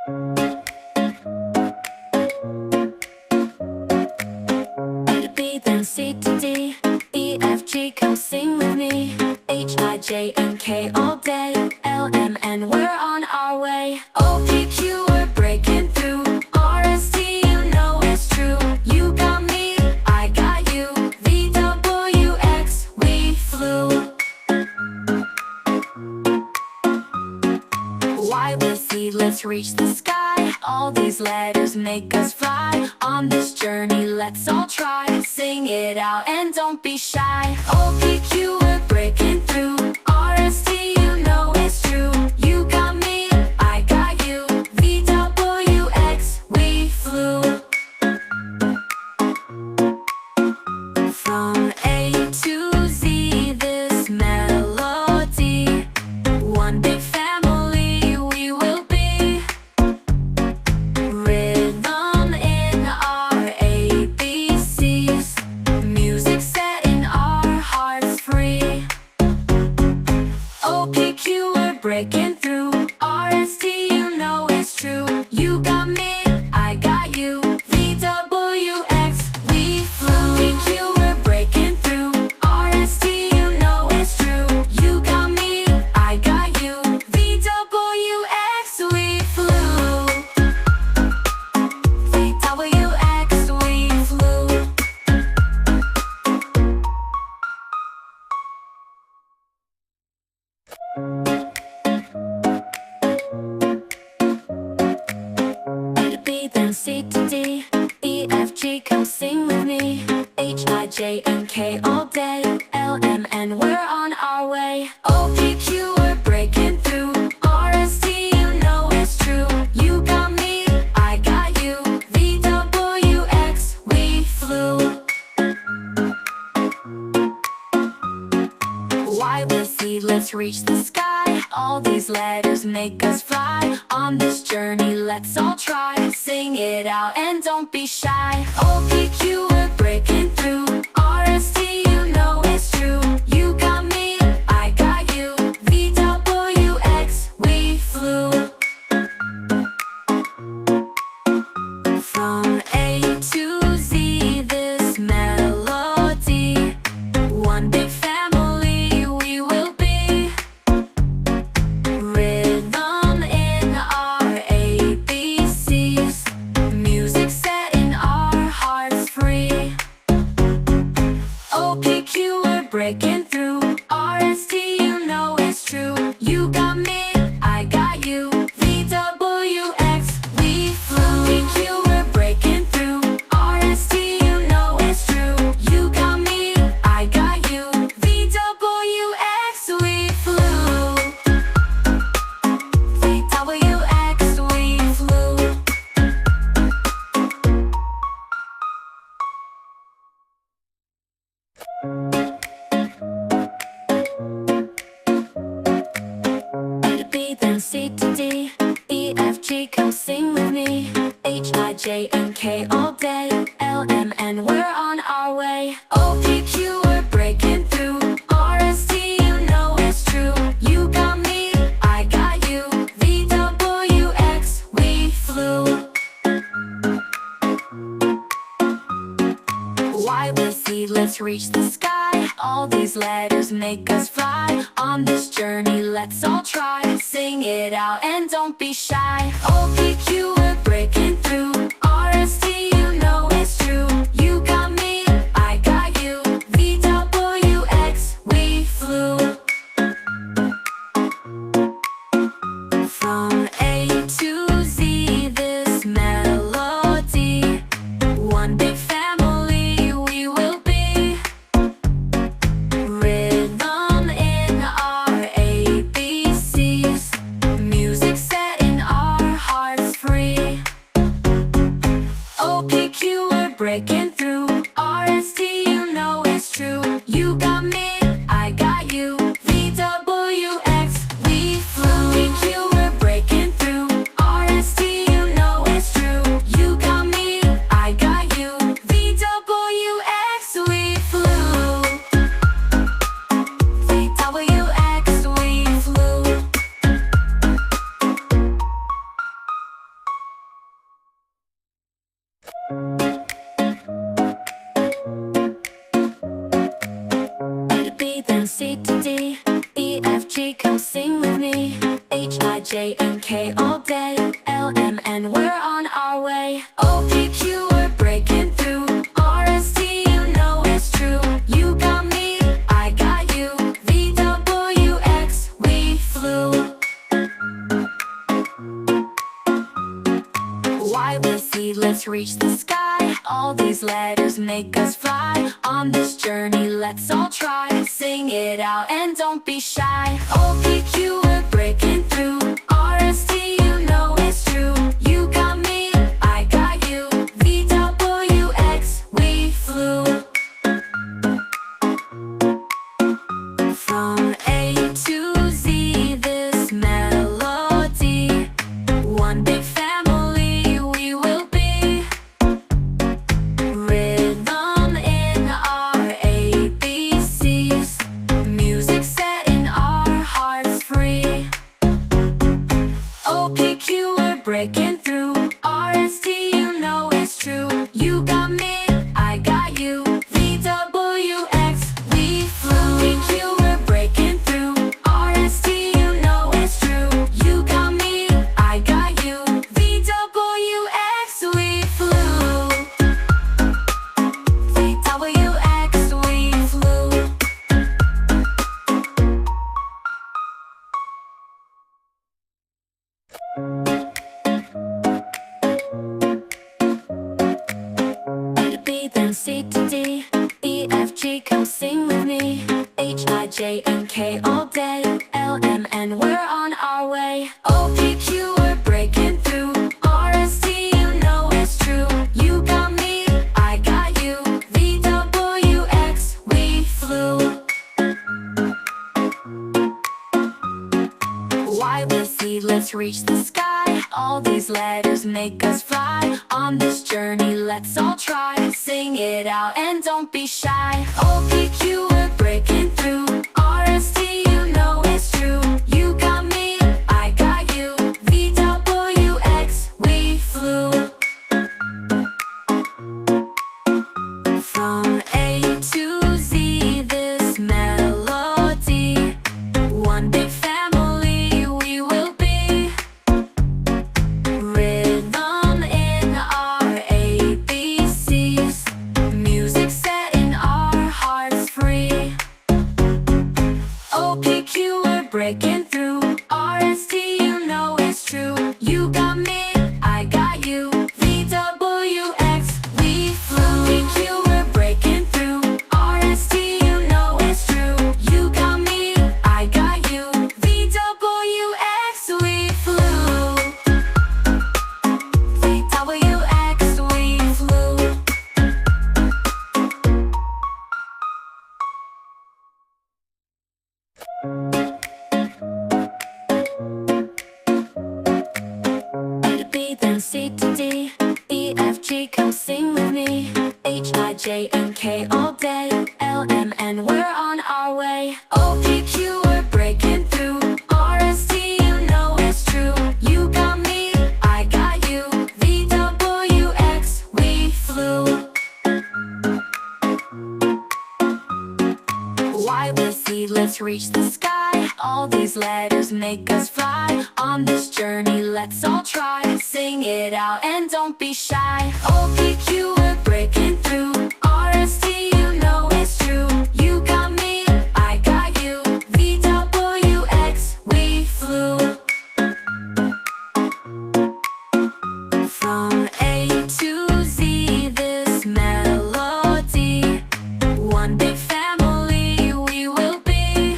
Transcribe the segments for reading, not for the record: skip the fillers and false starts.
A to B, then C to D, E, F, G, come sing with me. H, I, J, and K all day, L, M, N, we're on our way. O, P, Q, we're breaking through. R, S, T, you know it's true. You got me, I got you. V, W, X, we flew. Y with Z, let's reach the sky. All these letters make us fly. On this journey, let's all try. Sing it out and don't be shy. O, P, Q, we're breaking through. R, S, T, you know it's true. You got me, I got you. V, W, X, we flew. From A to Z, this melody, one big family we will be. Rhythm in our ABCs, music setting our hearts free. O, P, Q, we're breaking through. R, S, T, you know it's true. You got me, I got you. V, W, X, we flew. P, Q, we're breaking through. R, S, T, you know it's true. You got me, I got you. V, W, X, we flew. V, W, X, we flew. A to B, then C to D, E, F, G, come sing with me. H, I, J, and K all day, L, M, N, we're on our way. O, P, Q, we're breaking through. R, S, T, you know it's true. You got me, I got you. V, W, X, we flew. Y with Z, let's reach the sky. All these letters make us fly. On this journey, let's all try. Sing it out and don't be shy. O, P, Q, we're breaking through. R, S, T, you know it's true. You got me, I got you. V, W, X, we flew. From A to Z, this melody, one big family we will be. Rhythm in our ABCs, music setting our hearts free. O, P, Q, we're breaking through. R, S, T, you know it's true. You got me, I got you. V, W, X, we flew. P, Q, we're breaking through. R, S, T, you know it's true. You got me, I got you. V, W, X, we flew. V, W, X, we flew. A to B, then C to D, E, F, G, come sing with me. H, I, J, and K all day, L, M, N, we're on our way. O, P, Q, we're breaking through. R, S, T, you know it's true. You got me, I got you. V, W, X, we flew. Y with Z, let's reach the sky. All these letters make us fly. On this journey, let's all try. Sing it out and don't be shy. O, P, Q, we're breaking through. R, S, T, you know it's true. You got me, I got you. V, W, X, we flew. From A to Z, this melody, one big family we will be. Rhythm in our ABCs, music setting our hearts B, then C to D, E, F, G, come sing with me. H, I, J, and K all day. L, M, N, we're on our way. O, P, Q, we're breaking through. R, S, T, you know it's true. You got me, I got you. V, W, X, we flew. Y, with Z, let's reach the sky. All these letters make us fly. On this journey, let's all try. Sing it out and don't be shy. O, P, Q, we're breaking through. R, S, T, you know it's true. You got me, I got you. V, W, X, we flew. From A to Z, this melody. One big family we will be. Rhythm in our ABCs. Music setting our hearts free. O, P, Q, we're breaking through. R, S, T, you know it's true. You got me, I got you. V, W, X, we flew. P, Q, we're breaking through. R, S, T, you know it's true. You got me, I got you. V, W, X, we flew. V, W, X, we flew. B, then C to D, E, F, G, come sing with me. H, I, J, and K all day. L, M, N, we're on our way. O, P, Q, we're breaking through. R, S, T, you know it's true. You got me, I got you. V, W, X, we flew. Y, with Z, let's reach the sky. All these letters make us fly. On this journey, let's all try. Sing it out and don't be shy. O, P, Q, we're breaking through. R, S, T, you know it's true. You got me, I got you. V, W, X, we flew. From A to Z, this melody. One big family we will be. Rhythm in our ABCs. Music setting our hearts free. O, P, Q, we're breaking through. R, S, T, you know it's true. You got me, I got you. V, W, X, we flew. P, Q, we're breaking through. R, S, T, you know it's true. You got me, I got you. V, W, X, we flew. V, W, X, we flew. B, then C to D, E, F, G, come sing with me. H, I, J, and K all day. L, M, N, we're on our way. O, P, Q, we're breaking through. R, S, T, you know it's true. You got me, I got you. V, W, X, we flew. Y, with Z, let's reach the sky. All these letters make us fly. On this journey, let's all try. Sing it out and don't be shy. O, P, Q, we're breaking through. R, S, T, you know it's true. You got me, I got you. V, W, X, we flew. From A to Z, this melody. One big family we will be.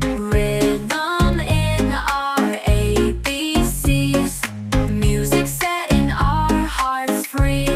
Rhythm in our ABCs. Music setting our hearts free.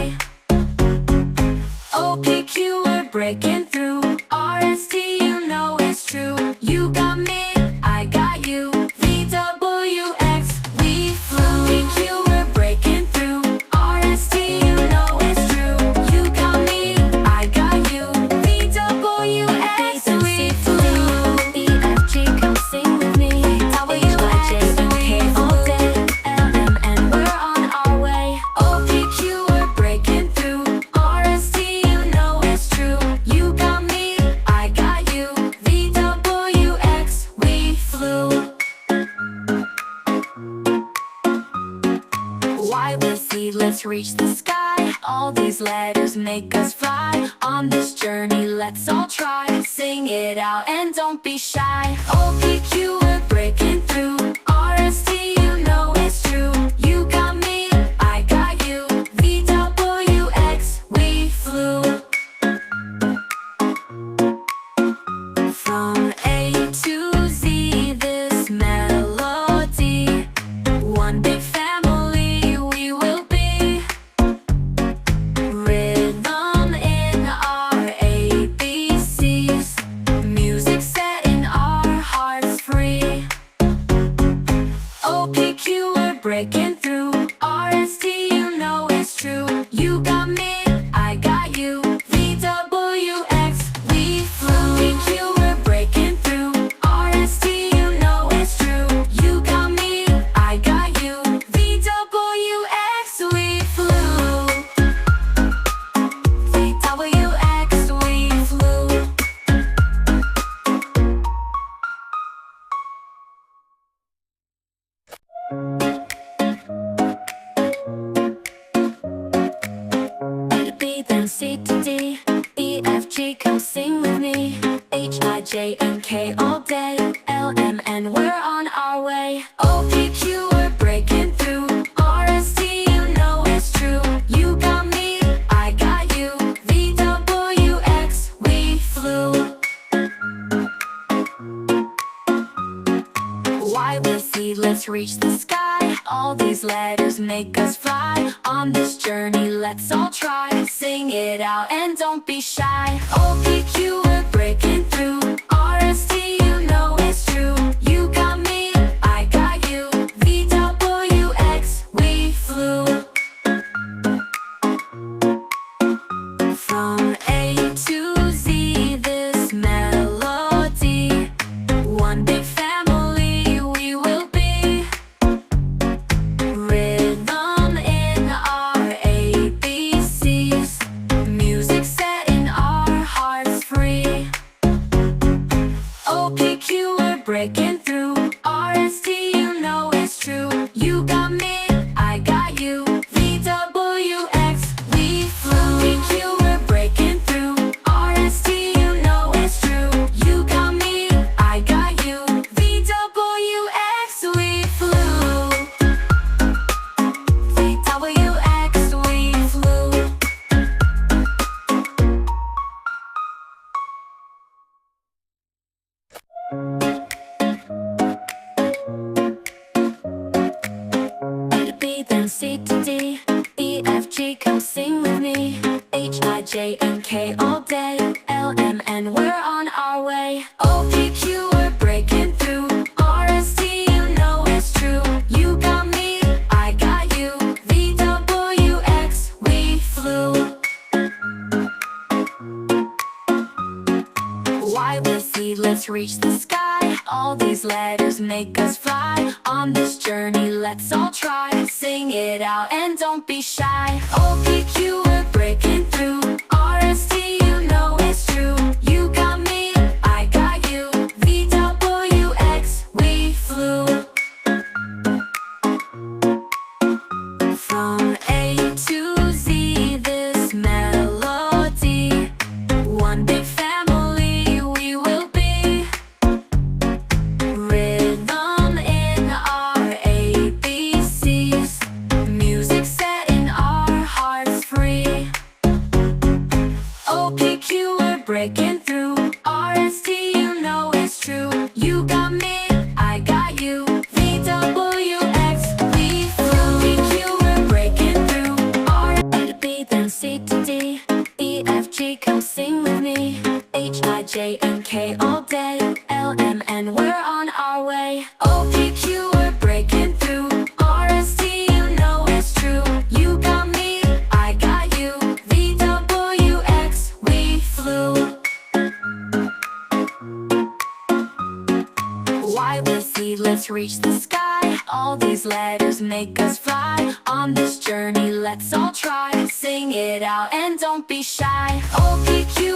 Y with Z, let's reach the sky. All these letters make us fly. On this journey, let's all try. Sing it out and don't be shy. O, P, Q, we're breaking through. R, S, T, you know it's true. You got me, I got you. V, W, X, we flew. From A to Z, this melody. One big family we will be. Rhythm in our ABCs. Music setting our hearts free. O, P, Q, we're breaking through. R, S, T, you know it's true. You got me, I got you. V, W, X, we flew. P, Q, we're breaking through. R, S, T, you know it's true. You got me, I got you. V, W, X, we flew. V, W, X, we flew. A to B, then C to D. E, F, G, come sing with me. H, I, J, and K all day. L, M, N, we're on our way. O, P, Q, we're breaking through. R, S, T, you know it's true. You got me, I got you. V, W, X, we flew. Y with Z, let's reach the sky. All these letters make us fly. On this journey, let's all try. Sing it out and don't be shy. O, P, Q, we're breaking through. R, S, T, you know it's true. You got me, I got you. V, W, X, we flew. From A to Z, this melody. One big family we will be. Rhythm in our ABCs. Music setting our hearts free. O, P, Q, we're breaking through. R, S, T, you know it's true. You got me, I got you. V, W, X, we flew. P, Q, we're breaking through. R, S, T, you know it's true. You got me, I got you. V, W, X, we flew. V, W, X, we flew. A to B, then C to D. E, F, G, come sing with me. H, I, J, and K all day. L, M, N, we're on our way. O, P, Q, we're breaking through. R, S, T, you know it's true. You got me, I got you. V, W, X, we flew. Y with Z, let's reach the sky. All these letters make us fly. On this journey, let's all try. Sing it out and don't be shy. O, P, Q, we're breaking through. R, S, T, you know it's true. You got me, I got you. V, W, X, we flew. From A to Z, this melody. One big family we will be. Rhythm in our ABCs. Music setting our hearts free. O, P, Q, we're breaking through. R, S, T, you know it's true. You got me, I got you. V, W, X, we flew. P, Q, we're breaking through. R, A to B, then C to D. E, F, G, come sing with me. H, I, J, and K all day. L, M, N, we're on our way. O, P, Q, we're breaking through. R, S, T, you know it's true. You got me, I got you. V, W, X, we flew. Y with Z, let's reach the sky. All these letters make us fly. On this journey, let's all try. Sing it out and don't be shy. O, P, Q,